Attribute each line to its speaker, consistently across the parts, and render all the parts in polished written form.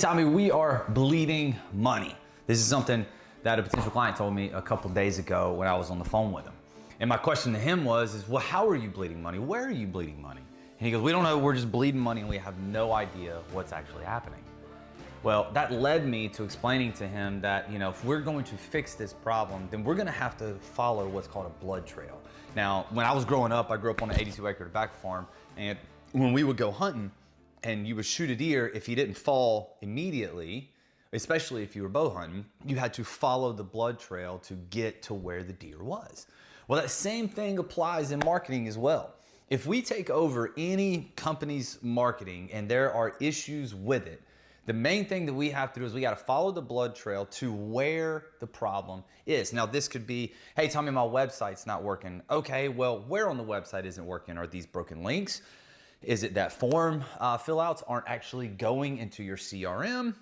Speaker 1: Tommy, we are bleeding money. This is something that a potential client told me a couple days ago when I was on the phone with him. And my question to him was, well, how are you bleeding money? Where are you bleeding money? And he goes, we don't know, we're just bleeding money and we have no idea what's actually happening. Well, that led me to explaining to him that, if we're going to fix this problem, then we're gonna have to follow what's called a blood trail. Now, when I was growing up, I grew up on an 82-acre tobacco farm, and when we would go hunting, and you would shoot a deer, if he didn't fall immediately, especially if you were bow hunting, you had to follow the blood trail to get to where the deer was. Well, that same thing applies in marketing as well. If we take over any company's marketing and there are issues with it, the main thing that we have to do is we got to follow the blood trail to where the problem is. Now, this could be, hey, Tommy, my website's not working. Okay, well, where on the website isn't working? Are these broken links? Is it that form fill outs aren't actually going into your CRM?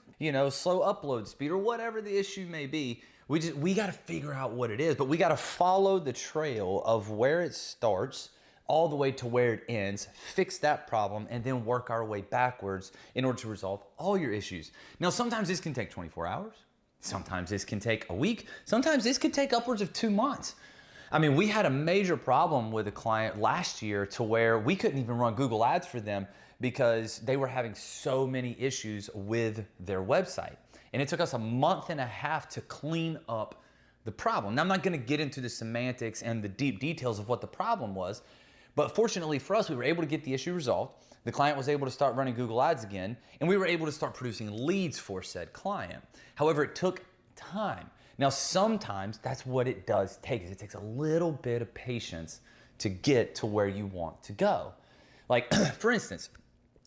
Speaker 1: Slow upload speed or whatever the issue may be. We got to figure out what it is, but we got to follow the trail of where it starts all the way to where it ends, fix that problem, and then work our way backwards in order to resolve all your issues. Now, sometimes this can take 24 hours. Sometimes this can take a week. Sometimes this could take upwards of 2 months. We had a major problem with a client last year to where we couldn't even run Google Ads for them because they were having so many issues with their website. And it took us a month and a half to clean up the problem. Now, I'm not gonna get into the semantics and the deep details of what the problem was, but fortunately for us, we were able to get the issue resolved. The client was able to start running Google Ads again, and we were able to start producing leads for said client. However, it took time. Now, sometimes that's what it does take. It takes a little bit of patience to get to where you want to go. Like, for instance,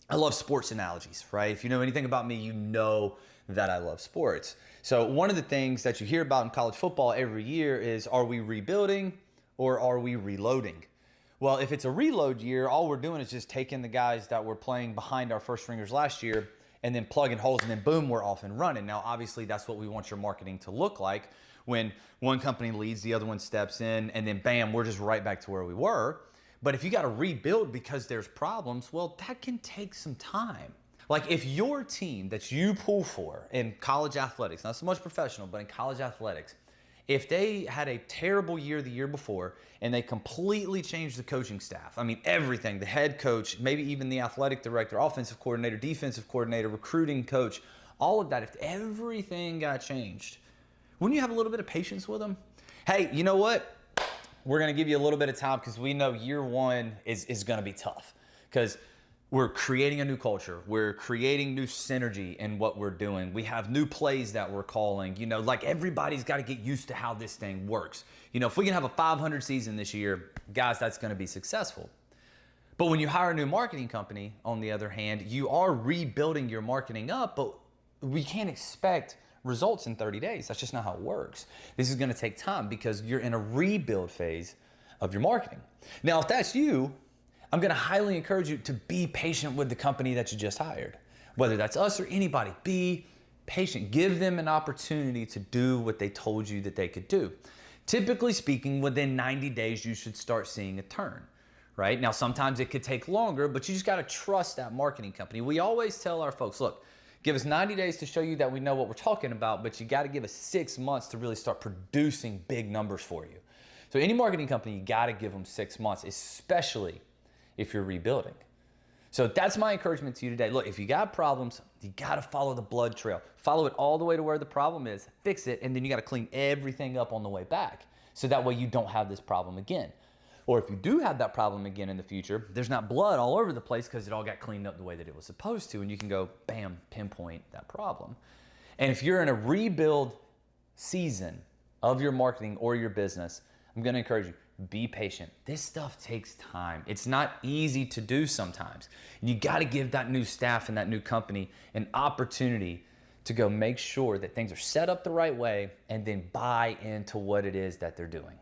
Speaker 1: I love sports analogies, right? If you know anything about me, you know that I love sports. So one of the things that you hear about in college football every year is, are we rebuilding or are we reloading? Well, if it's a reload year, all we're doing is just taking the guys that were playing behind our first stringers last year and then plugging holes, and then boom, we're off and running. Now, obviously, that's what we want your marketing to look like. When one company leads, the other one steps in, and then bam, we're just right back to where we were. But if you got to rebuild because there's problems, well, that can take some time. Like if your team that you pull for in college athletics, not so much professional, but in college athletics, if they had a terrible year the year before and they completely changed the coaching staff, everything, the head coach, maybe even the athletic director, offensive coordinator, defensive coordinator, recruiting coach, all of that, if everything got changed, wouldn't you have a little bit of patience with them? Hey, you know what? We're going to give you a little bit of time because we know year one is going to be tough because we're creating a new culture. We're creating new synergy in what we're doing. We have new plays that we're calling. Like everybody's got to get used to how this thing works. If we can have a 500 season this year, guys, that's going to be successful. But when you hire a new marketing company, on the other hand, you are rebuilding your marketing up, but we can't expect results in 30 days. That's just not how it works. This is going to take time because you're in a rebuild phase of your marketing. Now, if that's you, I'm going to highly encourage you to be patient with the company that you just hired. Whether that's us or anybody, be patient. Give them an opportunity to do what they told you that they could do. Typically speaking, within 90 days, you should start seeing a turn, right? Now, sometimes it could take longer, but you just got to trust that marketing company. We always tell our folks, look, give us 90 days to show you that we know what we're talking about, but you got to give us 6 months to really start producing big numbers for you. So any marketing company, you got to give them 6 months, especially if you're rebuilding. So that's my encouragement to you today. Look, if you got problems, you got to follow the blood trail. Follow it all the way to where the problem is, fix it, and then you got to clean everything up on the way back. So that way you don't have this problem again. Or if you do have that problem again in the future, there's not blood all over the place because it all got cleaned up the way that it was supposed to, and you can go, bam, pinpoint that problem. And if you're in a rebuild season of your marketing or your business, I'm going to encourage you, be patient. This stuff takes time. It's not easy to do sometimes. You got to give that new staff and that new company an opportunity to go make sure that things are set up the right way and then buy into what it is that they're doing.